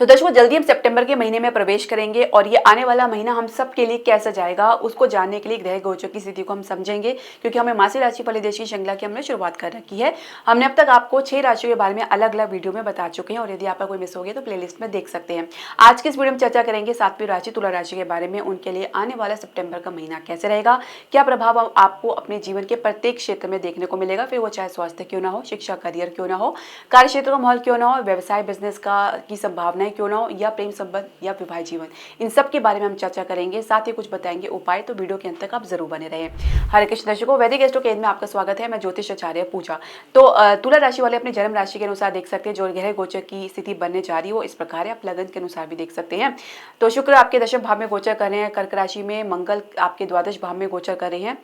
तो दर्शकों जल्दी हम सितंबर के महीने में प्रवेश करेंगे और ये आने वाला महीना हम सब के लिए कैसा जाएगा उसको जानने के लिए ग्रह गोचर की स्थिति को हम समझेंगे, क्योंकि हमें मासिक राशि फलदेश की श्रृंखला की हमने शुरुआत कर रखी है। हमने अब तक आपको 6 राशियों के बारे में अलग अलग वीडियो में बता चुके हैं और यदि आपका कोई मिस हो गया तो प्लेलिस्ट में देख सकते हैं। आज की इस वीडियो में चर्चा करेंगे 7वीं राशि तुला राशि के बारे में, उनके लिए आने वाला सितंबर का महीना कैसे रहेगा, क्या प्रभाव आपको अपने जीवन के प्रत्येक क्षेत्र में देखने को मिलेगा, फिर वो चाहे स्वास्थ्य क्यों ना हो, शिक्षा करियर क्यों ना हो, कार्य क्षेत्र का माहौल क्यों ना हो, व्यवसाय बिजनेस की संभावनाएं क्यों ना हो, या प्रेम संबंध या विवाह जीवन, इन सब के बारे में हम चर्चा करेंगे। साथ ही कुछ बताएंगे उपाय, तो वीडियो के अंत तक आप जरूर बने रहें। हरे कृष्ण दर्शकों, वैदिक एस्ट्रो केंद्र में आपका स्वागत है। मैं ज्योतिष आचार्य पूजा। तो तुला राशि वाले अपने जन्म राशि के अनुसार देख सकते हैं जो ग्रह गोचर की स्थिति बनने जा रही है वो इस प्रकार है। आप लगन के अनुसार भी देख सकते हैं। तो शुक्र आपके दशम भाव में गोचर कर रहे हैं कर्क राशि में, मंगल आपके द्वादश भाव में गोचर कर रहे हैं,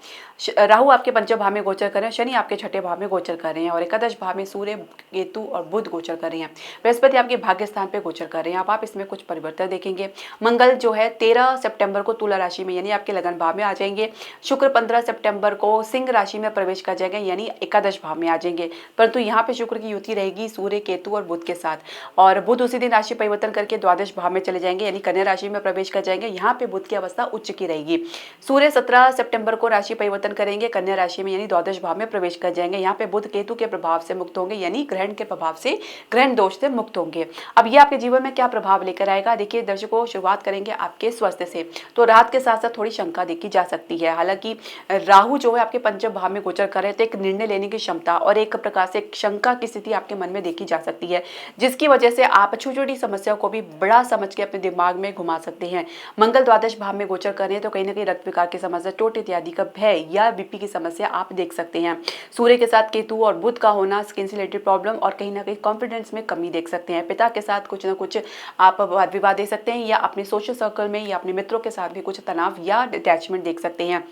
राहु आपके पंचम भाव में गोचर कर रहे हैं, शनि आपके छठे भाव में गोचर कर रहे हैं और एकादश भाव में सूर्य, केतु और बुध गोचर कर रहे हैं। बृहस्पति आपके भाग्य स्थान पे गोचर कर रहे हैं। आप इसमें कुछ परिवर्तन देखेंगे। मंगल जो है 13 सितंबर को तुला राशि में यानी आपके लगन भाव में आ जाएंगे। शुक्र 15 सितंबर को सिंह राशि में प्रवेश कर जाएंगे यानी एकादश भाव में आ जाएंगे। परंतु यहाँ पे शुक्र की युति रहेगी सूर्य, केतु और बुध के साथ, और बुध उसी दिन राशि परिवर्तन करके द्वादश भाव में चले जाएंगे यानी कन्या राशि में प्रवेश कर जाएंगे। यहाँ पे बुध की अवस्था उच्च की रहेगी। सूर्य 17 सितंबर को राशि परिवर्तन करेंगे कन्या राशि में यानी द्वादश भाव में प्रवेश कर जाएंगे। यहाँ पे बुध केतु के प्रभाव से मुक्त होंगे यानी ग्रहण के प्रभाव से, ग्रहण दोष से मुक्त होंगे। अब ये आपके जीवन में क्या प्रभाव लेकर आएगा, देखिए दर्शकों, शुरुआत करेंगे आपके स्वास्थ्य से। तो रात के साथ साथ थोड़ी शंका देखी जा सकती है। हालांकि राहु जो है आपके पंचम भाव में गोचर कर रहे हैं तो एक निर्णय लेने की क्षमता और एक प्रकार से शंका की स्थिति आपके मन में देखी जा सकती है, जिसकी वजह से आप छोटी छोटी समस्याओं को भी बड़ा समझ के अपने दिमाग में घुमा सकते हैं। मंगल द्वादश भाव में गोचर कर रहे हैं तो कहीं ना कहीं रक्त विकार की समस्या, चोट इत्यादि का भय या बीपी की समस्या आप देख सकते हैं। सूर्य के साथ केतु और बुध का होना स्किन से रिलेटेड प्रॉब्लम और कहीं ना कहीं कॉन्फिडेंस में कमी देख सकते हैं। पिता के साथ कुछ ना कुछ आप वाद विवाद देख सकते हैं या अपने सोशल सर्कल में या अपने मित्रों के साथ भी कुछ तनाव या अटैचमेंट देख सकते हैं।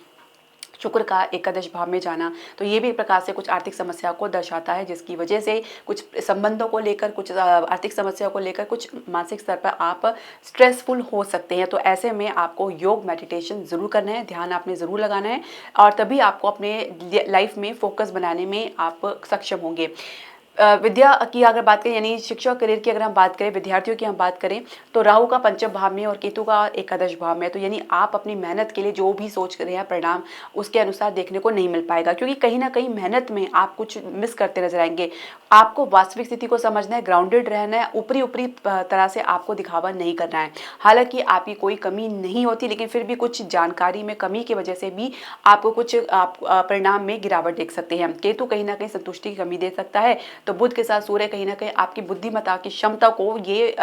शुक्र का एकादश भाव में जाना तो ये भी एक प्रकार से कुछ आर्थिक समस्या को दर्शाता है, जिसकी वजह से कुछ संबंधों को लेकर, कुछ आर्थिक समस्या को लेकर, कुछ मानसिक स्तर पर आप स्ट्रेसफुल हो सकते हैं। तो ऐसे में आपको योग मेडिटेशन जरूर करना है, ध्यान आपने ज़रूर लगाना है और तभी आपको अपने लाइफ में फोकस बनाने में आप सक्षम होंगे। विद्या की अगर बात करें यानी शिक्षा करियर की अगर हम बात करें, विद्यार्थियों की हम बात करें तो राहु का पंचम भाव में और केतु का एकादश भाव में, तो यानी आप अपनी मेहनत के लिए जो भी सोच रहे हैं परिणाम उसके अनुसार देखने को नहीं मिल पाएगा, क्योंकि कहीं ना कहीं मेहनत में आप कुछ मिस करते नजर आएंगे। आपको वास्तविक स्थिति को समझना है, ग्राउंडेड रहना है, ऊपरी ऊपरी तरह से आपको दिखावा नहीं करना है। हालांकि आपकी कोई कमी नहीं होती, लेकिन फिर भी कुछ जानकारी में कमी की वजह से भी आपको कुछ परिणाम में गिरावट देख सकते हैं। केतु कहीं ना कहीं संतुष्टि की कमी दे सकता है, तो बुध के साथ सूर्य कहीं ना कहीं आपकी बुद्धिमत्ता की क्षमता को ये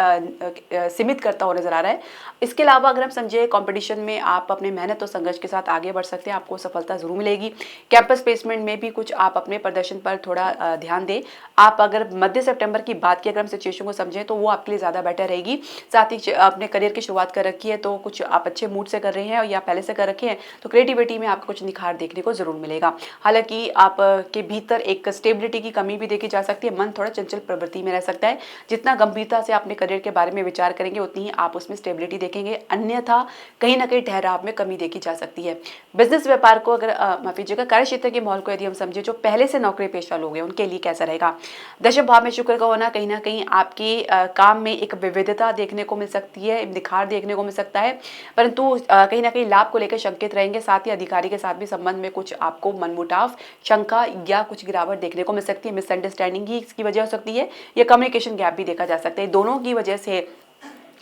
सीमित करता हुआ नजर आ रहा है। इसके अलावा अगर हम समझे कंपटीशन में आप अपने मेहनत और संघर्ष के साथ आगे बढ़ सकते हैं, आपको सफलता जरूर मिलेगी। कैंपस प्लेसमेंट में भी कुछ आप अपने प्रदर्शन पर थोड़ा ध्यान दें। आप अगर मध्य सितंबर की बात की अगर हम सिचुएशन को समझें तो वो आपके लिए ज़्यादा बेटर रहेगी। साथ ही अपने करियर की शुरुआत कर रखी है तो कुछ आप अच्छे मूड से कर रहे हैं या पहले से कर रखे हैं तो क्रिएटिविटी में आपको कुछ निखार देखने को जरूर मिलेगा। हालांकि आपके भीतर एक स्टेबिलिटी की कमी भी देखी जा सकती है, मन थोड़ा चंचल प्रवृत्ति में रह सकता है। जितना गंभीरता से अपने करियर के बारे में विचार करेंगे उतनी ही आप उसमें स्टेबिलिटी देखेंगे, अन्यथा कहीं ना कहीं ठहराव में कमी देखी जा सकती है। बिजनेस व्यापार को अगर माफ कीजिएगा कार्य क्षेत्र के माहौल को यदि हम समझे, जो पहले से नौकरी पेशा लोग हैं उनके लिए कैसा रहेगा। दशम भाव में शुक्र का होना कहीं ना कहीं आपके काम में एक विविधता देखने को मिल सकती है, निखार देखने को मिल सकता है, परंतु कहीं ना कहीं लाभ को लेकर शंकित रहेंगे। साथ ही अधिकारी के साथ भी संबंध में कुछ आपको मनमुटाव, शंका या कुछ गिरावट देखने को मिल सकती है। मिसअंडरस्टैंडिंग ही इसकी वजह हो सकती है, या कम्युनिकेशन गैप भी देखा जा सकता है। दोनों की वजह से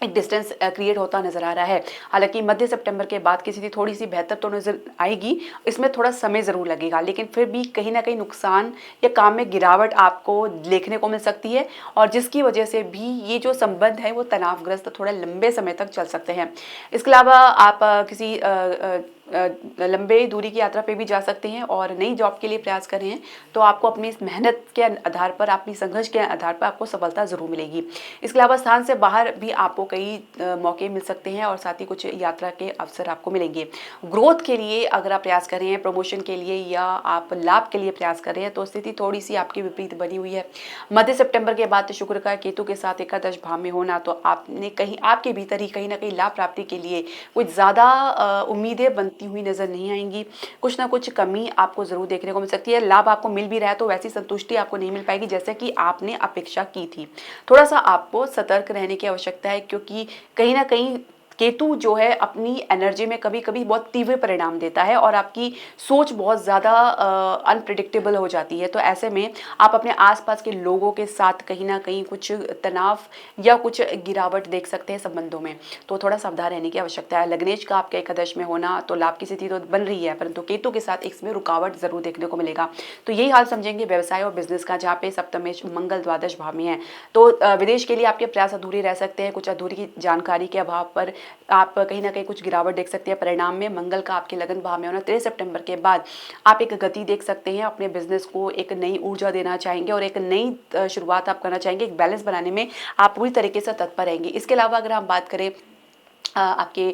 एक डिस्टेंस क्रिएट होता नजर आ रहा है। हालांकि मध्य सितंबर के बाद की स्थिति थोड़ी सी बेहतर तो नजर आएगी, इसमें थोड़ा समय जरूर लगेगा, लेकिन फिर भी कहीं ना कहीं नुकसान या काम में गिरावट आपको देखने को मिल सकती है और जिसकी वजह से भी ये जो संबंध है वो तनावग्रस्त थोड़ा लंबे समय तक चल सकते हैं। इसके अलावा आप किसी लंबे दूरी की यात्रा पे भी जा सकते हैं और नई जॉब के लिए प्रयास कर रहे हैं तो आपको अपनी इस मेहनत के आधार पर, अपनी संघर्ष के आधार पर आपको सफलता जरूर मिलेगी। इसके अलावा स्थान से बाहर भी आपको कई मौके मिल सकते हैं और साथ ही कुछ यात्रा के अवसर आपको मिलेंगे। ग्रोथ के लिए अगर आप प्रयास कर रहे हैं, प्रमोशन के लिए या आप लाभ के लिए प्रयास कर रहे हैं तो स्थिति थोड़ी सी आपकी विपरीत बनी हुई है। मध्य सितंबर के बाद शुक्र का केतु के साथ एकादश भाव में होना तो आपने कहीं आपके भीतर ही कहीं ना कहीं लाभ प्राप्ति के लिए कुछ ज़्यादा उम्मीदें बनती दिखती हुई नजर नहीं आएंगी। कुछ ना कुछ कमी आपको जरूर देखने को मिल सकती है। लाभ आपको मिल भी रहा है तो वैसी संतुष्टि आपको नहीं मिल पाएगी जैसे कि आपने अपेक्षा की थी। थोड़ा सा आपको सतर्क रहने की आवश्यकता है, क्योंकि कहीं ना कहीं केतु जो है अपनी एनर्जी में कभी कभी बहुत तीव्र परिणाम देता है और आपकी सोच बहुत ज़्यादा अनप्रिडिक्टेबल हो जाती है। तो ऐसे में आप अपने आसपास के लोगों के साथ कहीं ना कहीं कुछ तनाव या कुछ गिरावट देख सकते हैं संबंधों में। तो थोड़ा सावधान रहने की आवश्यकता है। लग्नेश का आपके एकादश में होना तो लाभ की स्थिति तो बन रही है, परंतु केतु के साथ इसमें रुकावट जरूर देखने को मिलेगा। तो यही हाल समझेंगे व्यवसाय और बिजनेस का, जहाँ पे सप्तमेश मंगल द्वादश भाव में है। तो विदेश के लिए आपके प्रयास अधूरे रह सकते हैं। कुछ अधूरी जानकारी के अभाव पर आप कहीं ना कहीं कुछ गिरावट देख सकते हैं। परिणाम में मंगल का आपके लगन भाव में होना 13 सितंबर के बाद आप एक गति देख सकते हैं। अपने बिजनेस को एक नई ऊर्जा देना चाहेंगे और एक नई शुरुआत आप करना चाहेंगे। एक बैलेंस बनाने में आप पूरी तरीके से तत्पर रहेंगे। इसके अलावा अगर हम बात करें आपके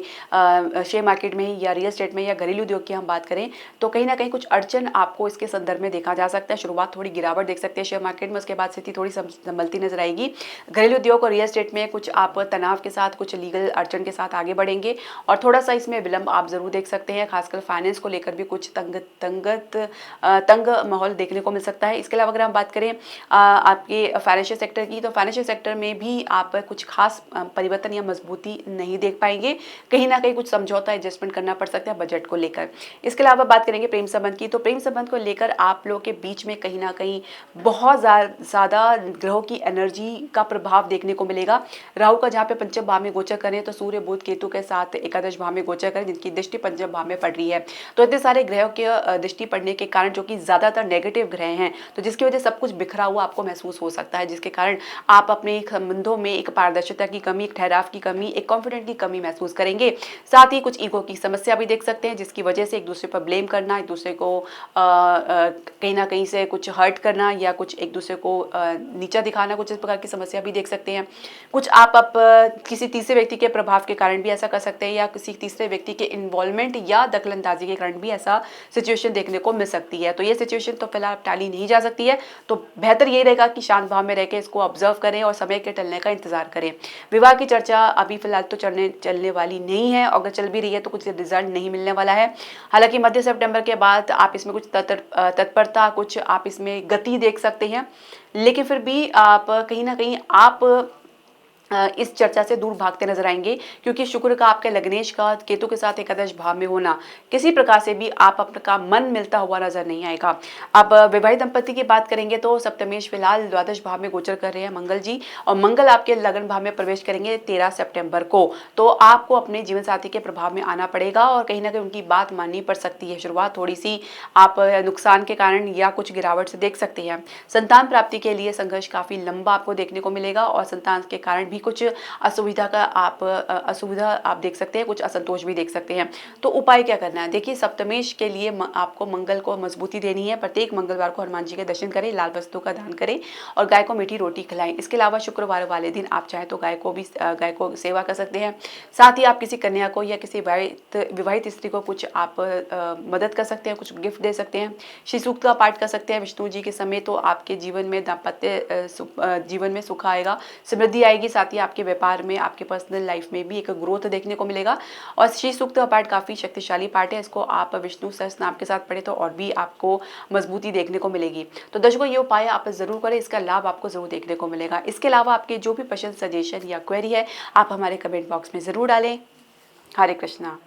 शेयर मार्केट में या रियल एस्टेट में या घरेलू उद्योग की हम बात करें तो कहीं ना कहीं कुछ अड़चन आपको इसके संदर्भ में देखा जा सकता है। शुरुआत थोड़ी गिरावट देख सकते हैं शेयर मार्केट में, उसके बाद स्थिति थोड़ी संभलती नजर आएगी। घरेलू उद्योग और रियल एस्टेट में कुछ आप तनाव के साथ, कुछ लीगल अड़चन के साथ आगे बढ़ेंगे और थोड़ा सा इसमें विलंब आप जरूर देख सकते हैं। खासकर फाइनेंस को लेकर भी कुछ तंग माहौल देखने को मिल सकता है। इसके अलावा अगर हम बात करें आपके फाइनेंशियल सेक्टर की, तो फाइनेंशियल सेक्टर में भी आप कुछ खास परिवर्तन या मजबूती नहीं देख पाएंगे। कहीं ना कहीं कुछ समझौता एडजस्टमेंट करना पड़ सकता है बजट को लेकर। इसके अलावा बात करेंगे प्रेम संबंध की, तो प्रेम संबंध को लेकर आप लोगों के बीच में कहीं ना कहीं बहुत ज़्यादा ग्रहों की एनर्जी का प्रभाव देखने को मिलेगा। राहु का जहाँ पे पंचम भाव में गोचर करें तो सूर्य बुध केतु के साथ एकादश भाव में गोचर करें, जिनकी दृष्टि पंचम भाव में पड़ रही है। तो इतने सारे ग्रहों के दृष्टि पड़ने के कारण, जो कि ज़्यादातर नेगेटिव ग्रह हैं, तो जिसकी वजह सब कुछ बिखरा हुआ आपको महसूस हो सकता है, जिसके कारण आप अपने संबंधों में एक पारदर्शिता की कमी, एक ठहराव की कमी, एक कॉन्फिडेंट की कमी महसूस करेंगे। साथ ही कुछ ईगो की समस्या भी देख सकते हैं, जिसकी वजह से एक दूसरे पर ब्लेम करना, एक दूसरे को कहीं ना कहीं से कुछ हर्ट करना या कुछ एक दूसरे को नीचा दिखाना, कुछ इस प्रकार की समस्या भी देख सकते हैं। कुछ आप किसी तीसरे व्यक्ति के प्रभाव के कारण भी ऐसा कर सकते हैं या किसी तीसरे व्यक्ति के इन्वॉल्वमेंट या दखलंदाजी के कारण भी ऐसा सिचुएशन देखने को मिल सकती है। तो ये सिचुएशन तो फिलहाल टाली नहीं जा सकती है, तो बेहतर यही रहेगा कि शांत भाव में रहकर इसको ऑब्जर्व करें और समय के टलने का इंतजार करें। विवाह की चर्चा अभी फिलहाल तो चलने वाली नहीं है, अगर चल भी रही है तो कुछ रिजल्ट नहीं मिलने वाला है। हालांकि मध्य सितंबर के बाद आप इसमें कुछ तत्परता, कुछ आप इसमें गति देख सकते हैं, लेकिन फिर भी आप कहीं ना कहीं आप इस चर्चा से दूर भागते नजर आएंगे, क्योंकि शुक्र का आपके लग्नेश का केतु के साथ एकादश भाव में होना किसी प्रकार से भी आप अपना मन मिलता हुआ नजर नहीं आएगा। अब विवाहित दंपति की बात करेंगे तो सप्तमेश फिलहाल द्वादश भाव में गोचर कर रहे हैं मंगल जी, और मंगल आपके लगन भाव में प्रवेश करेंगे 13 सितंबर को। तो आपको अपने जीवन साथी के प्रभाव में आना पड़ेगा और कहीं ना कहीं उनकी बात माननी पड़ सकती है। शुरुआत थोड़ी सी आप नुकसान के कारण या कुछ गिरावट से देख सकते हैं। संतान प्राप्ति के लिए संघर्ष काफी लंबा आपको देखने को मिलेगा और संतान के कारण भी कुछ असुविधा आप देख सकते हैं, कुछ असंतोष भी देख सकते हैं। तो उपाय क्या करना है, देखिए सप्तमेश के लिए आपको मंगल को मजबूती देनी है। प्रत्येक मंगलवार को हनुमान जी के दर्शन करें, लाल वस्तु का दान करें और गाय को मीठी रोटी खिलाएं। इसके अलावा शुक्रवार वाले दिन आप चाहें तो गाय को सेवा कर सकते हैं। साथ ही आप किसी कन्या को या किसी विवाहित स्त्री को कुछ आप मदद कर सकते हैं, कुछ गिफ्ट दे सकते हैं। श्री सूक्त का पाठ कर सकते हैं विष्णु जी के समय, तो आपके जीवन में दाम्पत्य जीवन में सुख आएगा, समृद्धि आएगी। साथ ही आपके व्यापार में, आपके पर्सनल लाइफ में भी एक ग्रोथ देखने को मिलेगा। और श्री सूक्त का पाठ काफी शक्तिशाली पाठ है, इसको आप विष्णु सहस्त्र नाम के साथ पढ़े तो और भी आपको मजबूती देखने को मिलेगी। तो दर्शकों ये उपाय आप जरूर करें, इसका लाभ आपको जरूर देखने को मिलेगा। इसके अलावा आपके जो भी प्रश्न, सजेशन या क्वेरी है आप हमारे कमेंट बॉक्स में जरूर डालें। हरे कृष्णा।